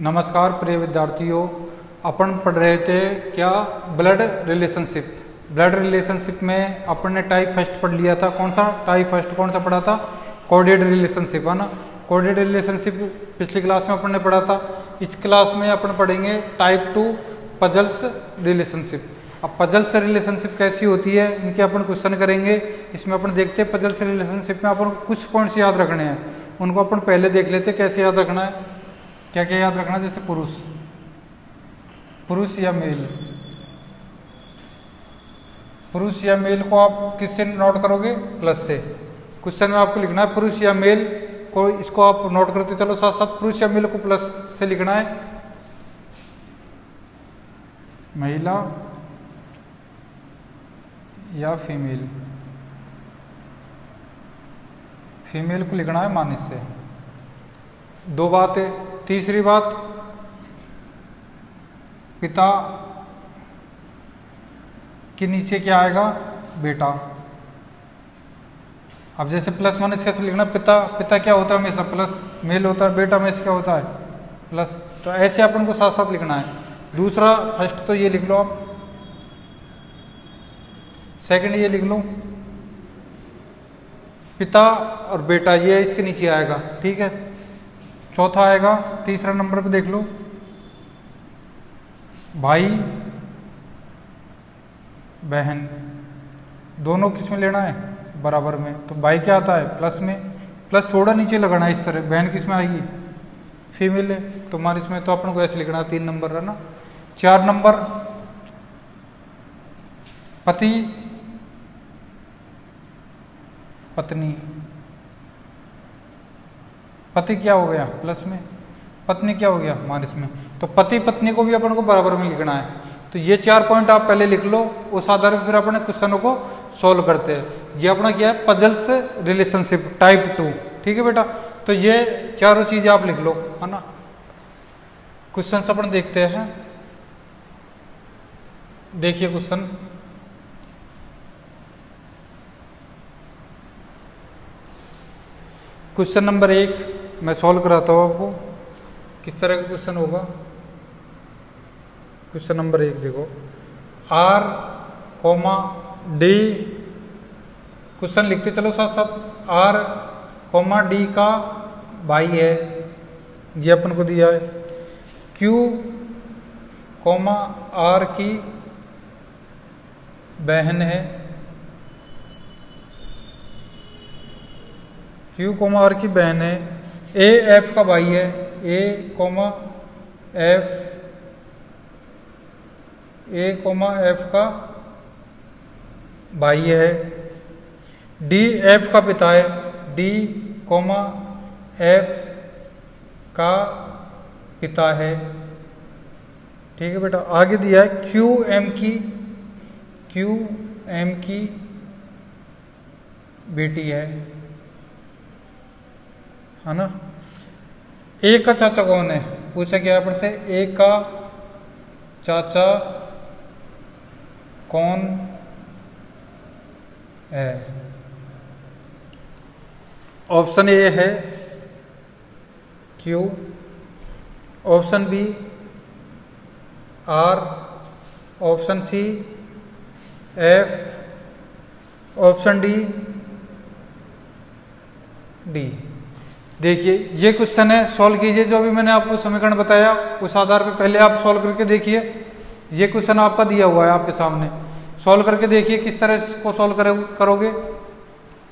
नमस्कार प्रिय विद्यार्थियों, अपन पढ़ रहे थे क्या ब्लड रिलेशनशिप। ब्लड रिलेशनशिप में अपन ने टाइप फर्स्ट पढ़ लिया था। कौन सा टाइप फर्स्ट कौन सा पढ़ा था? कोऑर्डिनेट रिलेशनशिप, है ना। कोऑर्डिनेट रिलेशनशिप पिछली क्लास में अपन ने पढ़ा था। इस क्लास में अपन पढ़ेंगे टाइप 2 पजल्स रिलेशनशिप। अब पजल्स रिलेशनशिप कैसी होती है, इनके अपन क्वेश्चन करेंगे। इसमें अपन देखते हैं पजल्स रिलेशनशिप में अपन कुछ पॉइंट्स याद रखने हैं, उनको अपन पहले देख लेते हैं कैसे याद रखना है। क्या क्या याद रखना है? जैसे पुरुष या मेल। पुरुष या मेल को आप किससे नोट करोगे? प्लस से। क्वेश्चन में आपको लिखना है पुरुष या मेल को, इसको आप नोट करते चलो साथ साथ। पुरुष या मेल को प्लस से लिखना है। महिला या फीमेल, फीमेल को लिखना है माइनस से। दो बातें। तीसरी बात, पिता के नीचे क्या आएगा? बेटा। अब जैसे प्लस माइनस कैसे लिखना? पिता क्या होता है? हमेशा प्लस। मेल होता है, बेटा हमेशा क्या होता है? प्लस। तो ऐसे अपन को साथ साथ लिखना है। दूसरा, फर्स्ट तो ये लिख लो आप, सेकंड ये लिख लो, पिता और बेटा ये इसके नीचे आएगा, ठीक है। चौथा आएगा, तीसरा नंबर पे देख लो, भाई बहन। दोनों किस में लेना है? बराबर में। तो भाई क्या आता है? प्लस में। प्लस थोड़ा नीचे लगाना है इस तरह। बहन किस में आएगी? फीमेल है, तो हमारे इसमें तो अपन को ऐसे लिखना है। 3 नंबर है ना। 4 नंबर, पति पत्नी। पति क्या हो गया? प्लस में। पत्नी क्या हो गया? माइनस में। तो पति पत्नी को भी अपन को बराबर में लिखना है। तो ये 4 पॉइंट आप पहले लिख लो, उस आधार पर फिर अपने क्वेश्चनों को सॉल्व करते हैं। ये अपना क्या है? पजल्स रिलेशनशिप टाइप 2, ठीक है बेटा। तो ये चारों चीजें आप लिख लो, है ना। क्वेश्चन अपन देखते हैं। देखिए क्वेश्चन, क्वेश्चन नंबर 1 मैं सॉल्व कराता हूँ आपको। किस तरह का क्वेश्चन होगा? क्वेश्चन नंबर 1 देखो, R, D। क्वेश्चन लिखते चलो साथ साथ। R, D का भाई है, ये अपन को दिया है। Q, R की बहन है। Q, R की बहन है। A, F का भाई है। A, F का भाई है। D, F का पिता है। D, F का पिता है, ठीक है बेटा। आगे दिया है Q, M की बेटी है ना। A का चाचा कौन है? पूछा गया अपन से, A का चाचा कौन है? ऑप्शन ए है Q, option B R, option C F, option D देखिए ये क्वेश्चन है, सॉल्व कीजिए। जो भी मैंने आपको समीकरण बताया उस आधार पर पहले आप सॉल्व करके देखिए। ये क्वेश्चन आपका दिया हुआ है आपके सामने, सॉल्व करके देखिए किस तरह इसको सॉल्व करोगे।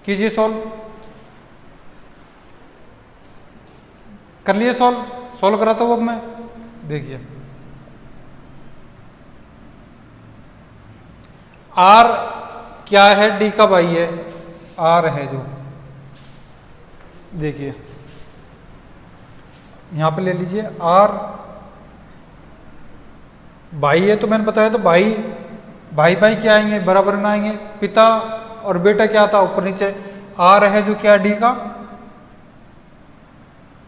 कीजिए सॉल्व, कर लिए सॉल्व कराता हूँ अब मैं। देखिए R क्या है? D का भाई है, R है जो। देखिए यहां पे ले लीजिए, R भाई है तो मैंने बताया, तो भाई क्या आएंगे? बराबर में आएंगे। पिता और बेटा क्या आता? ऊपर नीचे। R है जो क्या? D का,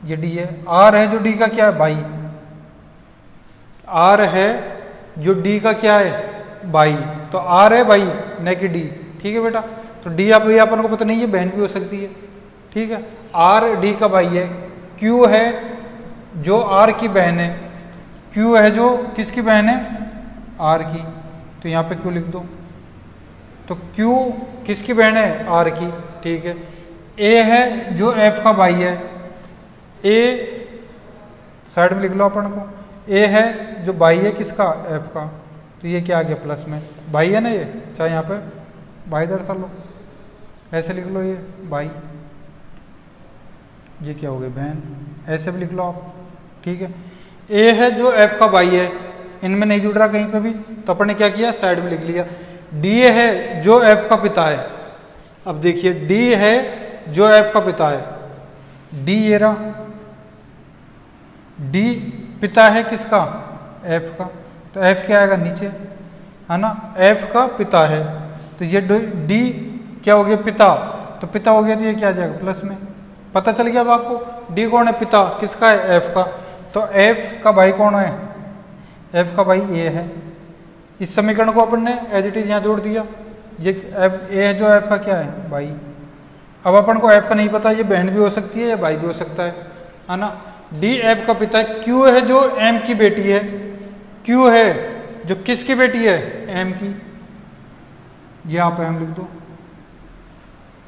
ये D है। R है जो D का क्या है? भाई। R है जो D का क्या है? भाई। तो R है भाई, न कि D, ठीक है बेटा। तो D अपन को पता नहीं है, बहन भी हो सकती है, ठीक है। R D का भाई है। Q है जो आर की बहन है, क्यू है जो किसकी बहन है, आर की, तो यहाँ पे क्यू लिख दो। तो क्यू किसकी बहन है, आर की, ठीक है। ए है जो एफ का भाई है, ए साइड में लिख लो अपन को, ए है जो भाई है किसका, एफ का, तो ये क्या आ गया प्लस में, भाई है ना ये, चाहे यहाँ पे भाई दर्शा लो, ऐसे लिख लो ये भाई, ये क्या हो गया बहन, ऐसे भी लिख लो आप, ठीक है। ए है जो एफ का भाई है, इनमें नहीं जुड़ रहा कहीं पे भी, तो अपन ने क्या किया, साइड में लिख लिया। डी है जो एफ का पिता है, अब देखिए डी है जो एफ का पिता है, डी ये रहा, डी पिता है किसका, एफ का, तो एफ क्या आएगा नीचे, है ना, एफ का पिता है, तो ये डी क्या हो गया, पिता, तो पिता हो गया तो ये क्या आ जाएगा प्लस में, पता चल गया अब आपको, डी कौन है, पिता किसका है, एफ का, तो एफ का भाई कौन है, एफ का भाई ए है। इस समीकरण को अपन ने एज इट इज यहाँ जोड़ दिया, ये एफ ए है जो एफ का क्या है, भाई। अब अपन को एफ का नहीं पता, ये बहन भी हो सकती है या भाई भी हो सकता है ना। डी एफ का पिता है, क्यू है जो एम की बेटी है, क्यू है जो किसकी बेटी है, एम की, ये यहाँ पे एम लिख दो,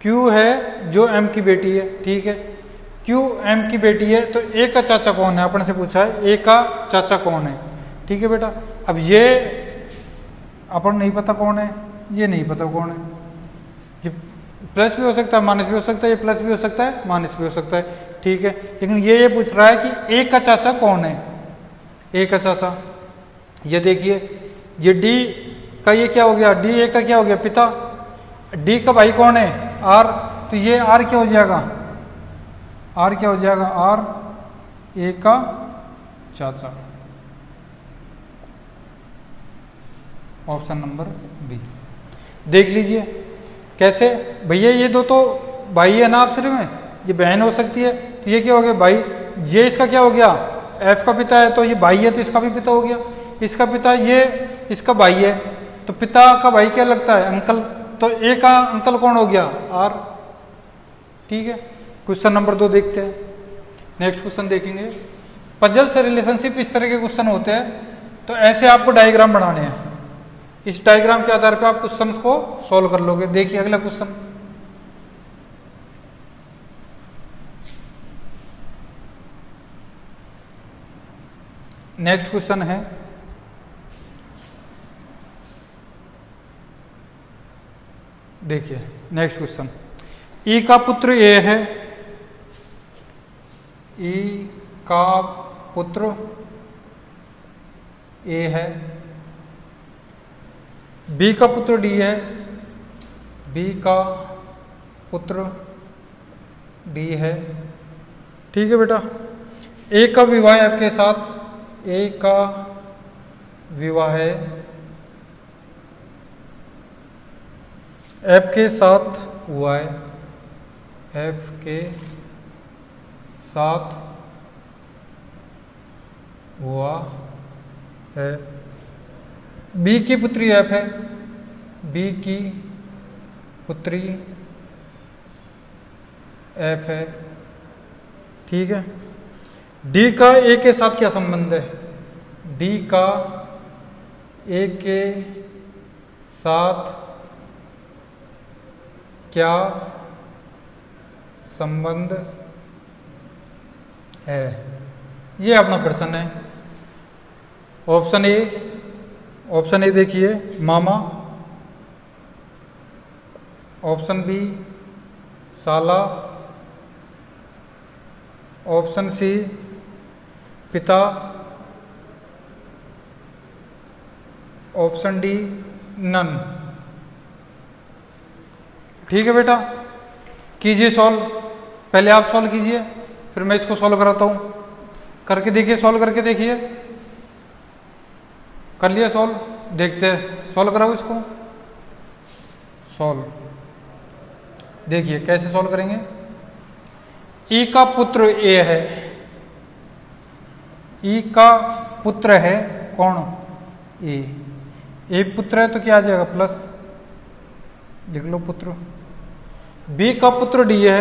क्यू है जो एम की बेटी है, ठीक है। क्यू एम की बेटी है, तो ए का चाचा कौन है, अपन से पूछा है ए का चाचा कौन है, ठीक है बेटा। अब ये अपन नहीं पता कौन है, ये नहीं पता कौन है, ये प्लस भी हो सकता है माइनस भी हो सकता है, ये प्लस भी हो सकता है माइनस भी हो सकता है, ठीक है। लेकिन ये पूछ रहा है कि ए का चाचा कौन है, ए का चाचा, ये देखिए ये डी का ये क्या हो गया, डी ए का क्या हो गया, पिता, डी का भाई कौन है, आर, तो ये आर क्या हो जाएगा, आर क्या हो जाएगा, आर ए का चाचा, ऑप्शन नंबर बी। देख लीजिए कैसे, भैया ये दो तो भाई है ना आपस में, ये बहन हो सकती है, तो ये क्या हो गया भाई, ये इसका क्या हो गया, एफ का पिता है, तो ये भाई है तो इसका भी पिता हो गया, इसका पिता ये इसका भाई है, तो पिता का भाई क्या लगता है, अंकल, तो ए का अंकल कौन हो गया, आर, ठीक है। क्वेश्चन नंबर 2 देखते हैं। नेक्स्ट क्वेश्चन देखेंगे, पजल से रिलेशनशिप इस तरह के क्वेश्चन होते हैं, तो ऐसे आपको डायग्राम बनाने हैं, इस डायग्राम के आधार पर आप क्वेश्चन को सॉल्व कर लोगे। देखिए अगला क्वेश्चन, नेक्स्ट क्वेश्चन है, देखिए नेक्स्ट क्वेश्चन, ई का पुत्र ए है, ई का पुत्र ए है, बी का पुत्र डी है, बी का पुत्र डी है, ठीक है बेटा। ए का विवाह है आपके साथ, ए का विवाह है एफ के साथ हुआ है, एफ के साथ हुआ है, बी की पुत्री एफ है, बी की पुत्री एफ है, ठीक है। डी का ए के साथ क्या संबंध है, डी का ए के साथ क्या संबंध है, ये अपना प्रश्न है। ऑप्शन ए देखिए मामा, ऑप्शन बी साला, ऑप्शन सी पिता, ऑप्शन डी नन, ठीक है बेटा। कीजिए सॉल्व, पहले आप सॉल्व कीजिए फिर मैं इसको सॉल्व कराता हूं, करके देखिए, सॉल्व करके देखिए, कर लिया सॉल्व, देखते हैं सॉल्व कराओ इसको, सॉल्व देखिए कैसे सॉल्व करेंगे। ई का पुत्र ए है, ई का पुत्र है कौन, ए पुत्र है तो क्या आ जाएगा प्लस, लिख लो पुत्र। बी का पुत्र डी है,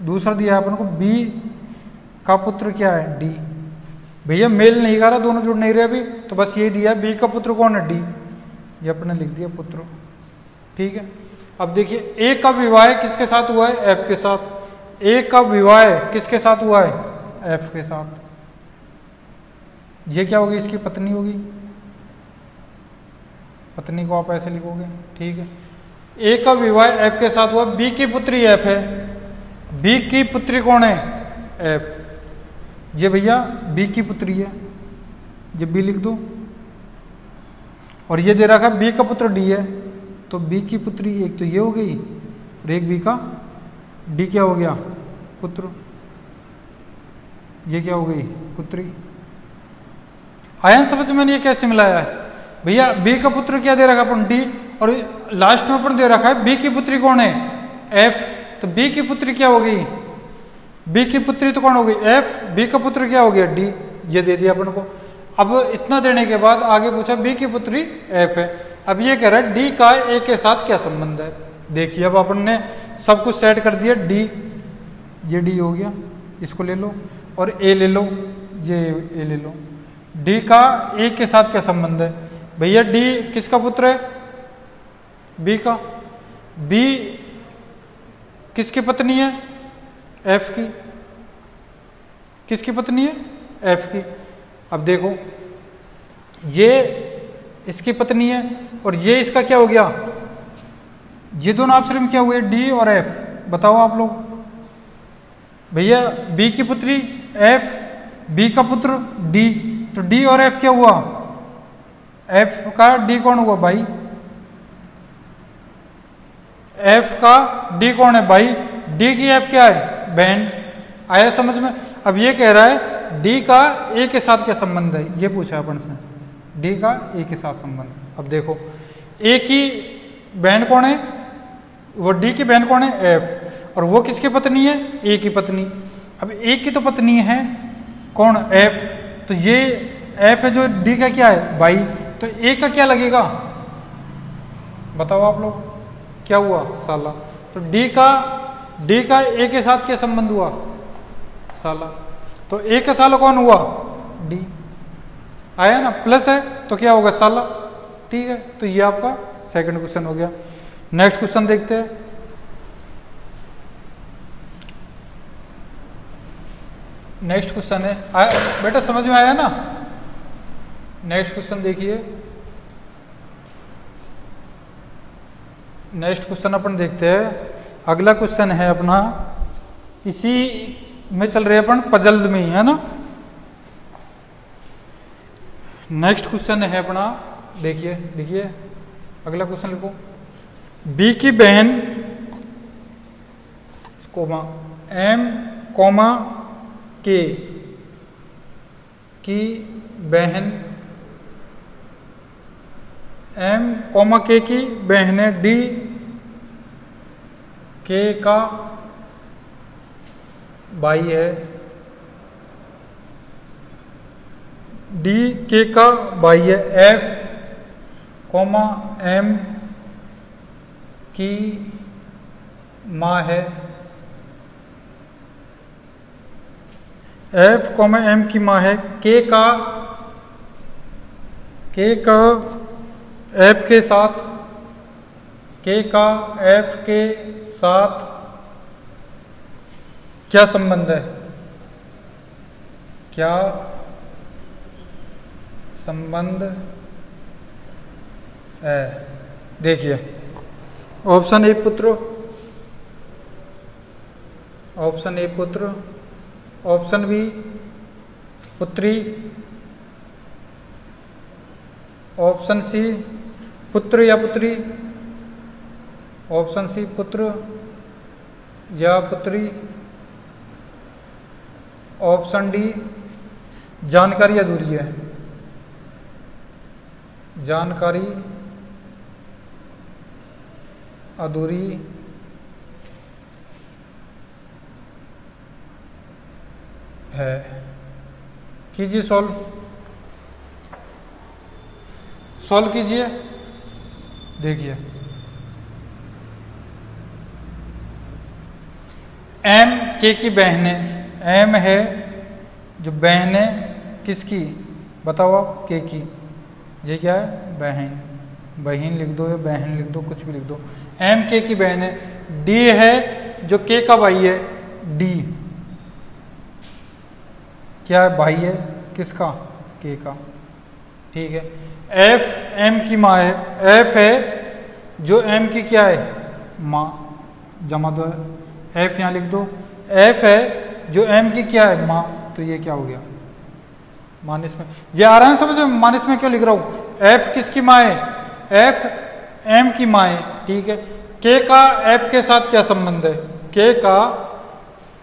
दूसरा दिया है अपन को, बी का पुत्र क्या है डी, भैया मेल नहीं कर रहा, दोनों जुड़ नहीं रहे अभी, तो बस ये दिया बी का पुत्र कौन है, डी, ये अपने लिख दिया पुत्र। ठीक है, अब देखिए ए का विवाह किसके साथ हुआ है, एफ के साथ। ए का विवाह किसके साथ हुआ है, एफ के साथ। ये क्या होगी, इसकी पत्नी होगी, पत्नी को आप ऐसे लिखोगे। ठीक है, ए का विवाह एफ के साथ हुआ, बी की पुत्री एफ है, बी की पुत्री कौन है, एफ। ये भैया बी की पुत्री है, ये बी लिख दो, और ये दे रखा है बी का पुत्र डी है, तो बी की पुत्री एक तो ये हो गई, और एक बी का, डी क्या हो गया, पुत्र, ये क्या हो गई, पुत्री। आया समझ में, ये कैसे मिलाया है भैया, बी का पुत्र क्या दे रखा अपन, डी, और लास्ट में अपन दे रखा है बी की पुत्री कौन है, एफ, तो बी की पुत्री क्या हो गई, बी की पुत्री तो कौन हो गई, एफ, बी का पुत्र क्या हो गया, डी, ये दे दिया अपन को। अब इतना देने के बाद आगे पूछा बी की पुत्री एफ है, अब ये कह रहा है डी का ए के साथ क्या संबंध है। देखिए अब अपन ने सब कुछ सेट कर दिया, डी, ये डी हो गया, इसको ले लो, और ए ले लो, ये ए ले लो। डी का ए के साथ क्या संबंध है भैया, डी किसका पुत्र है, बी का, बी किसकी पत्नी है, एफ की, किसकी पत्नी है, एफ की। अब देखो ये इसकी पत्नी है, और ये इसका क्या हो गया, ये दोनों आपस में क्या हुए, डी और एफ। बताओ आप लोग भैया, बी की पुत्री एफ, बी का पुत्र डी, तो डी और एफ क्या हुआ, एफ का डी कौन हुआ, भाई, एफ का डी कौन है, भाई, डी की एफ क्या है, बहन। आया समझ में। अब ये कह रहा है डी का ए के साथ क्या संबंध है, ये पूछा अपन से, डी का ए के साथ संबंध। अब देखो ए की बहन कौन है, वो डी की बहन कौन है, एफ, और वो किसकी पत्नी है, ए की पत्नी। अब ए की तो पत्नी है कौन, एफ, तो ये एफ है जो डी का क्या है, भाई, तो ए का क्या लगेगा, बताओ आप लोग, क्या हुआ, साला। तो डी का ए के साथ क्या संबंध हुआ, साला, तो ए का साला कौन हुआ, डी। आया ना, प्लस है तो क्या होगा, साला। ठीक है, तो ये आपका सेकंड क्वेश्चन हो गया। नेक्स्ट क्वेश्चन देखते हैं। नेक्स्ट क्वेश्चन है, बेटा समझ में आया ना। नेक्स्ट क्वेश्चन देखिए, नेक्स्ट क्वेश्चन अपन देखते हैं। अगला क्वेश्चन है अपना, इसी में चल रहे अपन पजल में ही, है ना। नेक्स्ट क्वेश्चन है अपना, देखिए देखिए अगला क्वेश्चन लिखो, बी की बहन कोमा एम कोमा के की बहन, एम कोमा के की बहन है डी के का भाई है, डी के का भाई है, एफ कोमा एम की माँ है, एफ कोमा एम की माँ है, के का एफ के साथ, के का एफ के साथ क्या संबंध है, क्या संबंध है। देखिए ऑप्शन ए पुत्र, ऑप्शन ए पुत्र, ऑप्शन बी पुत्री, ऑप्शन सी पुत्र या पुत्री, ऑप्शन सी पुत्र या पुत्री, ऑप्शन डी जानकारी अधूरी है, जानकारी अधूरी है। कीजिए सॉल्व, सॉल्व कीजिए। देखिए एम के की बहन है, एम है जो बहन है किसकी बताओ आप, के की। ये क्या है, बहन, बहन लिख दो या बहन लिख दो, कुछ भी लिख दो। एम के की बहन है। डी है जो के का भाई है, डी क्या है, भाई है किसका, के का, ठीक है। एफ एम की माँ है, एफ है जो एम की क्या है, माँ, जमा दो है, एफ यहाँ लिख दो। एफ है जो एम की क्या है, माँ, तो ये क्या हो गया, माइनस में। ये आ रहा है समझ में, माइनस में क्यों लिख रहा हूं। एफ किसकी माँ है, एफ एम की माँ है, ठीक है। के का एफ के साथ क्या संबंध है, के का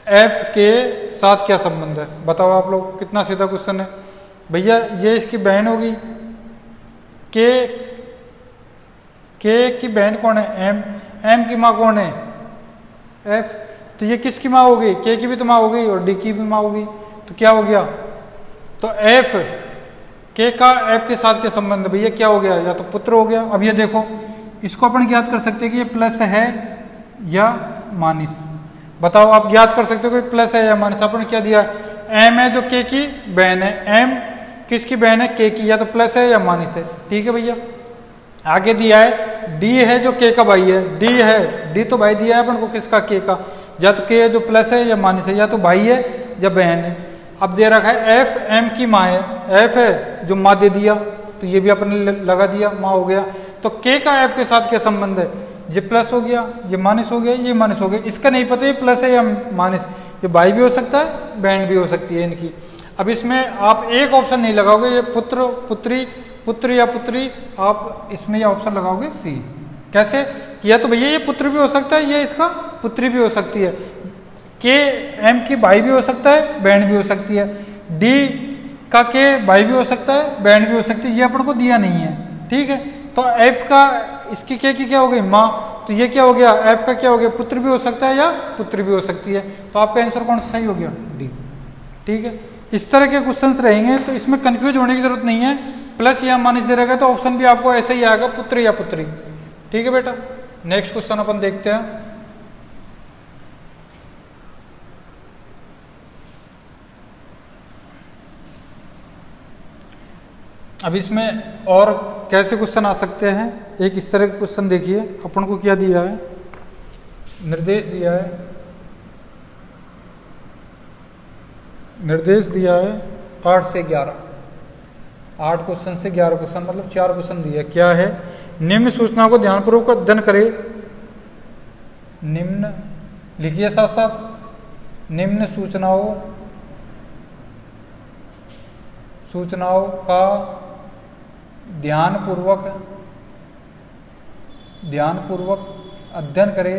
एफ के साथ क्या संबंध है, बताओ आप लोग। कितना सीधा क्वेश्चन है भैया। ये इसकी बहन होगी, के की बहन कौन है, एम, एम की माँ कौन है, एफ, तो ये किसकी माँ होगी, के की भी तो माँ हो गई और डी की भी माँ होगी, तो क्या हो गया, तो एफ के का एफ के साथ क्या संबंध है भैया, क्या हो गया, या तो पुत्र हो गया। अब ये देखो, इसको अपन ज्ञात कर सकते हैं कि ये प्लस है या माइनस, बताओ आप ज्ञात कर सकते हो कि प्लस है या माइनस। अपन क्या दिया, एम है जो के की बहन है, एम किसकी बहन है, के की, या तो प्लस है या माइनस है, ठीक है भैया। आगे दिया है डी है जो के का भाई है, डी है, डी तो भाई दिया है अपन को किसका, के का, या तो के है जो प्लस है या माइनस है, या तो भाई है या बहन है। अब दे रखा है एफ एम की माँ है, एफ है जो माँ दे दिया, तो ये भी अपने लगा दिया, माँ हो गया। तो के का एफ के साथ क्या संबंध है, ये प्लस हो गया, ये माइनस हो गया, ये माइनस हो गया। इसका नहीं पता ये प्लस है या माइनस, ये भाई भी हो सकता है, बहन भी हो सकती है इनकी। अब इसमें आप एक ऑप्शन नहीं लगाओगे, ये पुत्र पुत्री, पुत्र या पुत्री, आप इसमें ये ऑप्शन लगाओगे सी। कैसे किया, तो भैया ये पुत्र भी हो सकता है, ये इसका पुत्री भी हो सकती है, के एम की भाई भी हो सकता है, बहन भी हो सकती है, डी का के भाई भी हो सकता है, बहन भी हो सकती है, ये अपन को दिया नहीं है, ठीक है। तो एफ का इसकी के की क्या हो गई, माँ, तो ये क्या हो गया, एफ का क्या हो गया, पुत्र भी हो सकता है या पुत्री भी हो सकती है। तो आपका आंसर कौन सा सही हो गया, डी, ठीक है। इस तरह के क्वेश्चंस रहेंगे, तो इसमें कंफ्यूज होने की जरूरत नहीं है। प्लस या माइनस दे रहेगा तो ऑप्शन भी आपको ऐसे ही आएगा, पुत्र या पुत्री, ठीक है बेटा। नेक्स्ट क्वेश्चन अपन देखते हैं। अब इसमें और कैसे क्वेश्चन आ सकते हैं, एक इस तरह का क्वेश्चन देखिए, अपन को क्या दिया है, निर्देश दिया है, निर्देश दिया है 8 से 11, 8 क्वेश्चन से 11 क्वेश्चन, मतलब 4 क्वेश्चन दिया है। क्या है, निम्न सूचनाओं को ध्यानपूर्वक अध्ययन करें, निम्न लिखिए साथ साथ, निम्न सूचनाओं का ध्यानपूर्वक अध्ययन करें।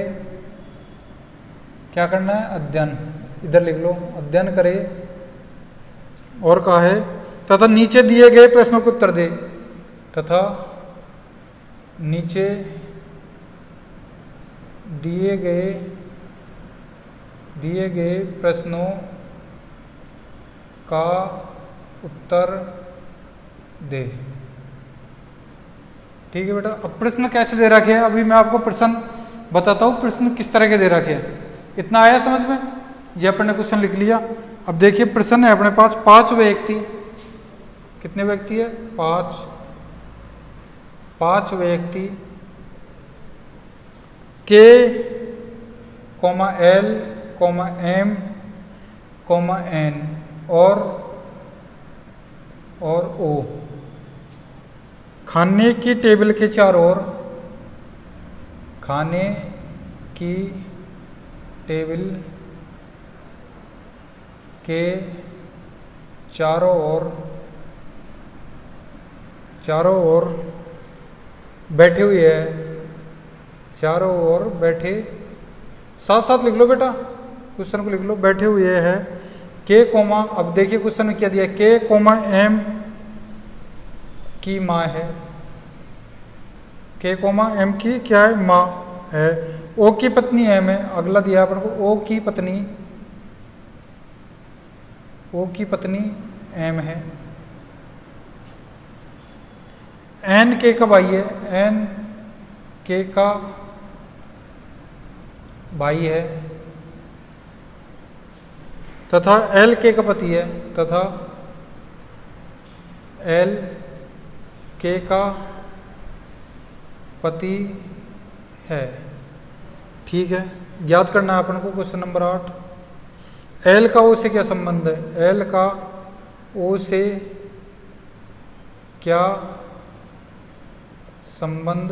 क्या करना है, अध्ययन, इधर लिख लो, अध्ययन करें। और कहा है तथा नीचे दिए गए प्रश्नों के उत्तर दे, तथा नीचे दिए गए प्रश्नों का उत्तर दे, ठीक है बेटा। अब प्रश्न कैसे दे रखे हैं, अभी मैं आपको प्रश्न बताता हूँ, प्रश्न किस तरह के दे रखे हैं। इतना आया समझ में, ये अपन ने क्वेश्चन लिख लिया। अब देखिए प्रश्न है अपने पास, 5 व्यक्ति, कितने व्यक्ति है, 5 व्यक्ति के एल एम एन और ओ खाने की टेबल के चारों ओर, खाने की टेबल के चारों ओर बैठे हुए है, चारों ओर बैठे, साथ साथ लिख लो बेटा, क्वेश्चन को लिख लो, बैठे हुए है के कोमा, अब देखिए क्वेश्चन में क्या दिया, के कोमा एम की माँ है, के कोमा एम की क्या है, माँ है, ओ की पत्नी एम है, अगला दिया अपन को, ओ की पत्नी एम है, एन के का भाई है, एन के का भाई है, तथा एल के का पति है, तथा एल के का पति है। ठीक है, ज्ञात करना है अपन को क्वेश्चन नंबर 8। एल का ओ से क्या संबंध है? एल का ओ से क्या संबंध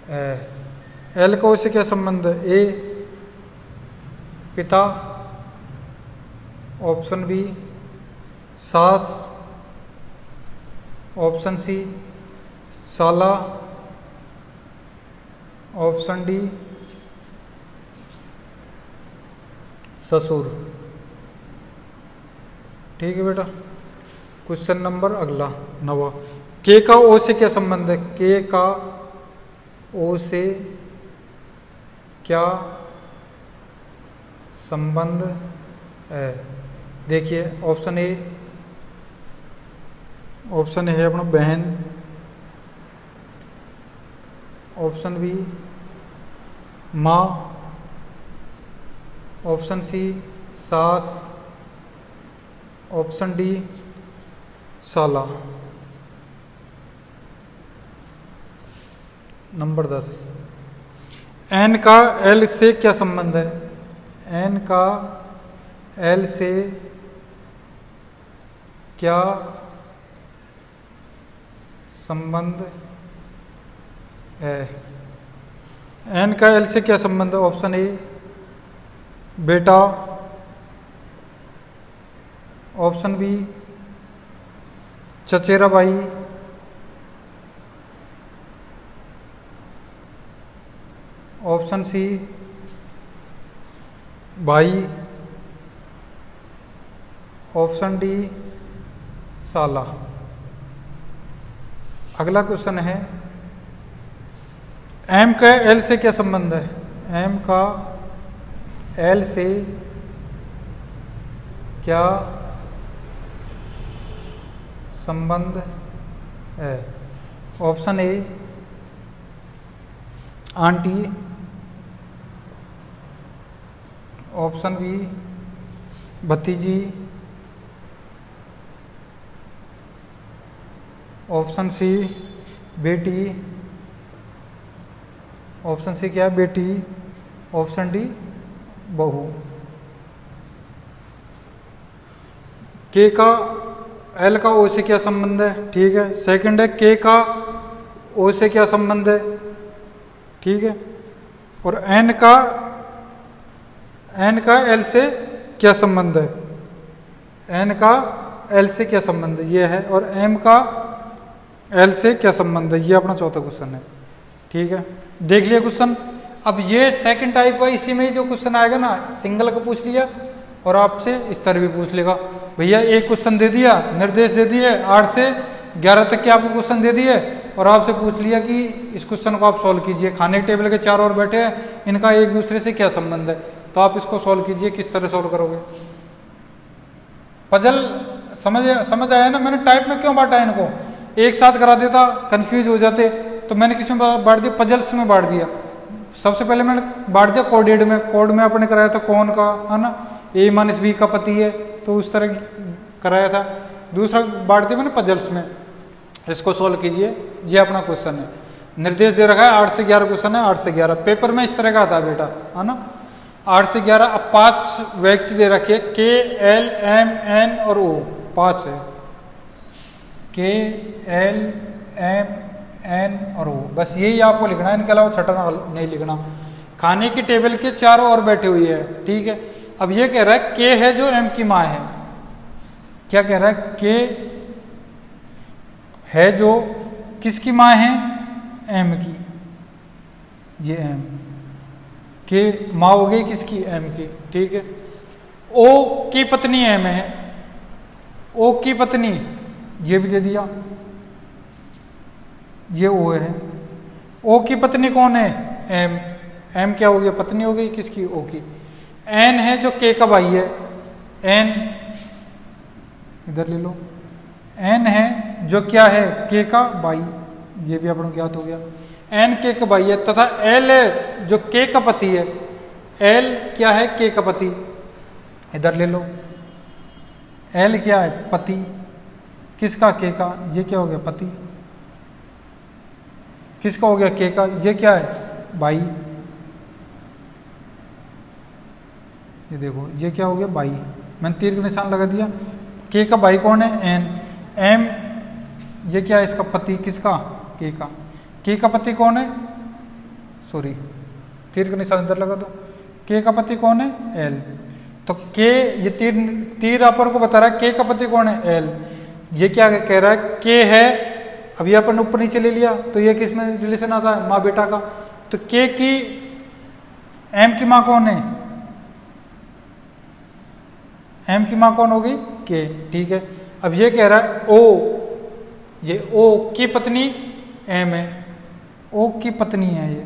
है? एल का ओ से क्या संबंध है? ए पिता, ऑप्शन बी सास, ऑप्शन सी साला, ऑप्शन डी ससुर। ठीक है बेटा, क्वेश्चन नंबर अगला 9। के का ओ से क्या संबंध है? के का ओ से क्या संबंध है? देखिए ऑप्शन ए है अपना बहन, ऑप्शन बी माँ, ऑप्शन सी सास, ऑप्शन डी साला। नंबर 10। एन का एल से क्या संबंध है? एन का एल से क्या संबंध है? एन का एल से क्या संबंध है? ऑप्शन ए बेटा, ऑप्शन बी चचेरा भाई, ऑप्शन सी भाई, ऑप्शन डी साला। अगला क्वेश्चन है एम का एल से क्या संबंध है? एम का एल से क्या संबंध है? Option A aunty, option B भतीजी, ऑप्शन सी बेटी, ऑप्शन सी क्या है? बेटी, ऑप्शन डी बहू। के का एल का ओ से क्या संबंध है? ठीक है। सेकंड है के का ओ से क्या संबंध है? ठीक है। और एन का एल से क्या संबंध है? एन का एल से क्या संबंध है? ये है। और एम का एल से क्या संबंध है? ये अपना चौथा क्वेश्चन है। ठीक है, देख लिया क्वेश्चन। अब ये सेकंड टाइप का, इसी में जो क्वेश्चन आएगा ना, सिंगल का पूछ लिया और आपसे इस तरह भी पूछ लेगा। भैया एक क्वेश्चन दे दिया, निर्देश दे दिए 8 से 11 तक के आपको क्वेश्चन दे दिए और आपसे पूछ लिया कि इस क्वेश्चन को आप सॉल्व कीजिए। खाने के टेबल के 4 और बैठे हैं, इनका एक दूसरे से क्या संबंध है, तो आप इसको सॉल्व कीजिए। किस तरह सॉल्व करोगे? पजल समझ आया ना? मैंने टाइप में क्यों बांटा इनको? एक साथ करा देता कंफ्यूज हो जाते, तो मैंने किस में बांट दिया? पजल्स में बांट दिया। सबसे पहले मैंने बांट दिया कोडेड में। कोड में आपने कराया था कौन का, है ना, ए माइनस बी का पति है, तो उस तरह कराया था। दूसरा बांट दिया मैंने पजल्स में। इसको सॉल्व कीजिए, ये अपना क्वेश्चन है। निर्देश दे रखा है 8 से 11 क्वेश्चन है। 8 से 11 पेपर में इस तरह का आता है बेटा, है ना। 8 से 11। अब 5 व्यक्ति दे रखे, के एल एम एन और ओ, 5 है। के एल एम एन और ओ, बस यही आपको लिखना है, इनके अलावा छठा नहीं लिखना। खाने की टेबल के 4 और बैठे हुए है। ठीक है। अब ये कह रहा है के है जो एम की माँ है। क्या कह रहा है? के है जो किसकी माँ है? एम की। ये एम के माँ हो गई किसकी? एम की। ठीक है। ओ की पत्नी एम है। ओ की पत्नी, ये भी दे दिया, ये ओ है। ओ की पत्नी कौन है? एम। एम क्या हो गया? पत्नी हो गई किसकी? ओ की। एन है जो के का भाई है। एन इधर ले लो। एन है जो क्या है? के का भाई, ये भी अपना ज्ञात हो गया। एन के का भाई है। तथा एल है जो के का पति है। एल क्या है? के का पति, इधर ले लो। एल क्या है? पति। किसका, के का, ये क्या हो गया पति। किसका हो गया, के का, ये क्या है भाई। ये देखो ये क्या हो गया भाई, मैंने तीर का निशान लगा दिया। के का भाई कौन है, एन। एम ये क्या है इसका पति, किसका, के का। के का पति कौन है, सॉरी तीर का निशान इधर लगा दो। के का पति कौन है, एल। तो के, ये तीर अपन को बता रहा है के का पति कौन है, एल। ये क्या कह रहा है, के है, अभी अपन ऊपर नीचे ले लिया तो ये किस में रिलेशन आता है, माँ बेटा का। तो के की, एम की माँ कौन है, एम की माँ कौन होगी, के, ठीक है। अब ये कह रहा है ओ, ये ओ की पत्नी एम है, ओ की पत्नी है ये।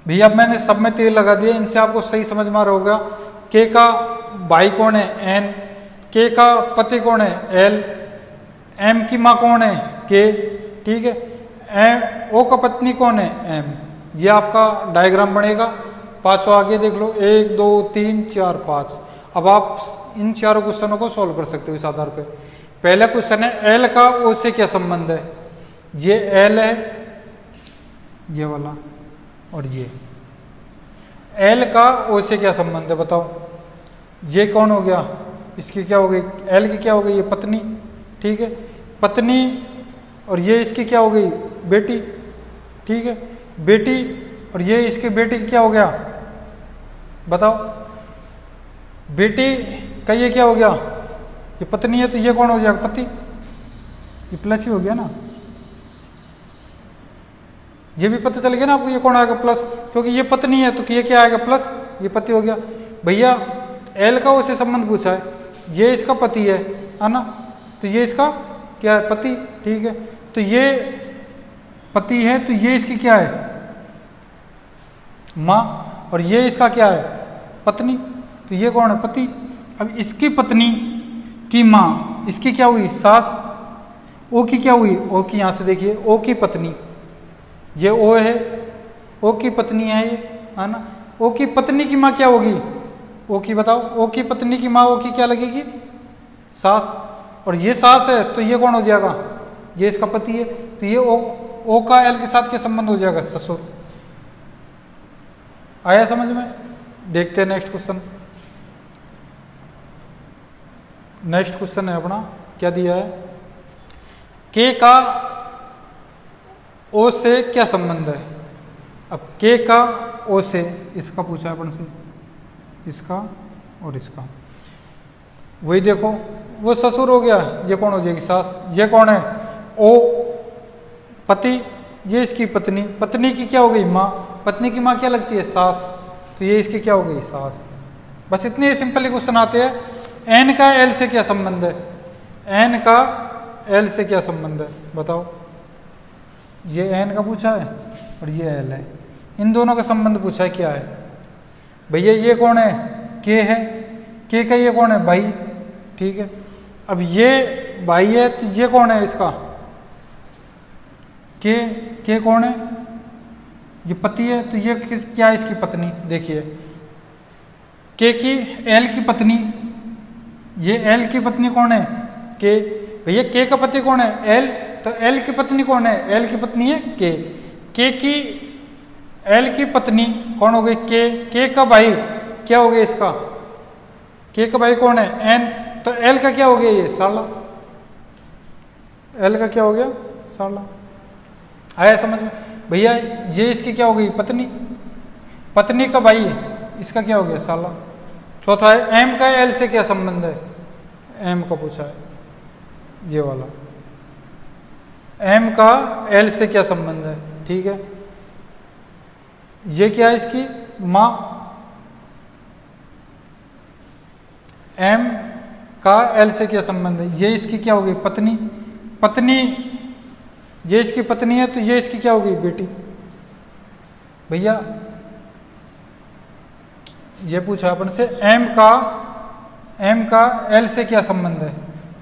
भैया अब मैंने सब में तीर लगा दिए, इनसे आपको सही समझ में आ रहा होगा। के का भाई कौन है, एन। के का पति कौन है, एल। एम की माँ कौन है, के, ठीक है। एम, ओ का पत्नी कौन है, एम। ये आपका डायग्राम बनेगा। पांचों आगे देख लो, 1 2 3 4 5। अब आप इन चारों क्वेश्चनों को सॉल्व कर सकते हो इस आधार पे। पहला क्वेश्चन है, एल का ओ से क्या संबंध है। ये एल है, ये वाला, और ये एल का ओ से क्या संबंध है बताओ। ये कौन हो गया, इसकी क्या हो गई, एल की क्या हो गई, ये पत्नी, ठीक है, पत्नी। और ये इसकी क्या हो गई, बेटी, ठीक है, बेटी। और ये इसके बेटी की क्या हो गया बताओ, बेटी का ये क्या हो गया, ये पत्नी है, तो ये कौन हो जाएगा, पति। ये प्लस ही हो गया ना, ये भी पता चल गया ना आपको, ये कौन आएगा, प्लस, क्योंकि ये पत्नी है तो ये क्या आएगा, प्लस, ये पति हो गया। भैया एल का उससे संबंध पूछा है, ये इसका पति है ना, तो ये इसका क्या है, पति, ठीक है। तो ये पति है, तो ये इसकी क्या है, माँ, और ये इसका क्या है, पत्नी, तो ये कौन है, पति। अब इसकी पत्नी की माँ, इसकी क्या हुई, सास। ओ की क्या हुई, ओ की, यहां से देखिए, ओ की पत्नी, ये ओ है, ओ की पत्नी है ये, है ना। ओ की पत्नी की माँ क्या होगी, ओ की, बताओ, ओ की पत्नी की माँ, ओ की क्या लगेगी, सास। और ये सास है तो ये कौन हो जाएगा, ये इसका पति है, तो ये ओ का एल के साथ क्या संबंध हो जाएगा, ससुर। आया समझ में। देखते हैं नेक्स्ट क्वेश्चन। नेक्स्ट क्वेश्चन है अपना, क्या दिया है, के का ओ से क्या संबंध है। अब के का ओ से, इसका पूछा है अपन से, इसका और इसका, वही देखो, वो ससुर हो गया, ये कौन हो जाएगी, सास। ये कौन है, ओ पति, ये इसकी पत्नी, पत्नी की क्या हो गई, माँ, पत्नी की माँ क्या लगती है, सास, तो ये इसकी क्या हो गई, सास। बस इतने सिंपल क्वेश्चन आते हैं। एन का एल से क्या संबंध है, एन का एल से क्या संबंध है बताओ। ये एन का पूछा है और ये एल है, इन दोनों का संबंध पूछा है, क्या है भैया। ये कौन है, के है, के का ये कौन है, भाई, ठीक है। अब ये भाई है तो ये कौन है इसका, के कौन है, ये पति है, तो ये क्या है, इसकी पत्नी। देखिए के की, एल की पत्नी, ये एल की पत्नी कौन है, के। भैया के का पति कौन है, एल, तो एल की पत्नी कौन है, एल की पत्नी है के की, एल की पत्नी कौन हो गई, के का भाई क्या हो गया इसका, के का भाई कौन है, एन, तो एल का क्या हो गया, ये साला, एल का क्या हो गया, साला। आया समझ में भैया। ये इसकी क्या हो गई, पत्नी, पत्नी का भाई, इसका क्या हो गया, साला। चौथा है, एम का एल से क्या संबंध है, एम का पूछा है, ये वाला, एम का एल से क्या संबंध है, ठीक है। ये क्या है, इसकी माँ, एम का एल से क्या संबंध है, ये इसकी क्या हो गई, पत्नी, पत्नी, ये इसकी पत्नी है तो ये इसकी क्या हो गई, बेटी। भैया ये पूछा अपन से, एम का एल से क्या संबंध है,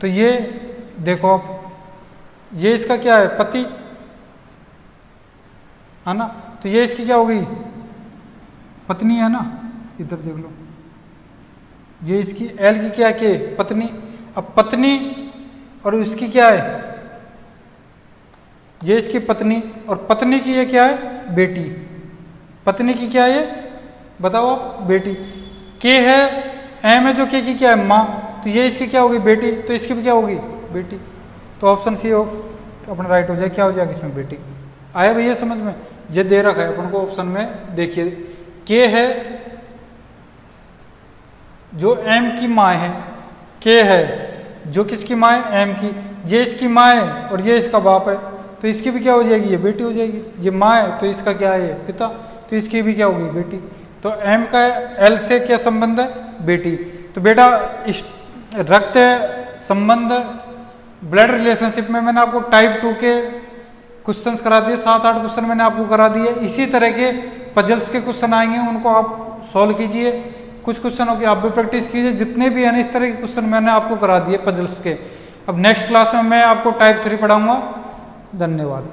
तो ये देखो आप, ये इसका क्या है, पति, है ना, तो ये इसकी क्या हो गई, पत्नी है ना, इधर देख लो, ये इसकी एल की क्या के, पत्नी। अब पत्नी और इसकी क्या है, ये इसकी पत्नी, और पत्नी की ये क्या है, बेटी। पत्नी की क्या है, बताओ आप, बेटी। के है, एम है जो के की क्या है, माँ, तो ये इसकी क्या होगी, बेटी, तो इसकी भी क्या होगी, बेटी। तो ऑप्शन सी हो अपना राइट हो जाए, क्या हो जाएगा इसमें, बेटी। आया भैया समझ में, ये दे रखा है अपन को ऑप्शन में, देखिए के है जो एम की माँ है, के है जो किसकी माँ है, एम की, ये इसकी माँ है और ये इसका बाप है, तो इसकी भी क्या हो जाएगी, ये बेटी हो जाएगी। ये माँ है तो इसका क्या है, ये पिता, तो इसकी भी क्या होगी, बेटी। तो एम का एल से क्या संबंध है, बेटी। तो बेटा इस रक्त संबंध ब्लड रिलेशनशिप में मैंने आपको टाइप 2 के क्वेश्चंस करा दिए, 7-8 क्वेश्चन मैंने आपको करा दिए। इसी तरह के पजल्स के क्वेश्चन आएंगे, उनको आप सॉल्व कीजिए। कुछ क्वेश्चनों की आप भी प्रैक्टिस कीजिए, जितने भी है ना इस तरह के क्वेश्चन मैंने आपको करा दिए पजल्स के। अब नेक्स्ट क्लास में मैं आपको टाइप 3 पढ़ाऊंगा। धन्यवाद।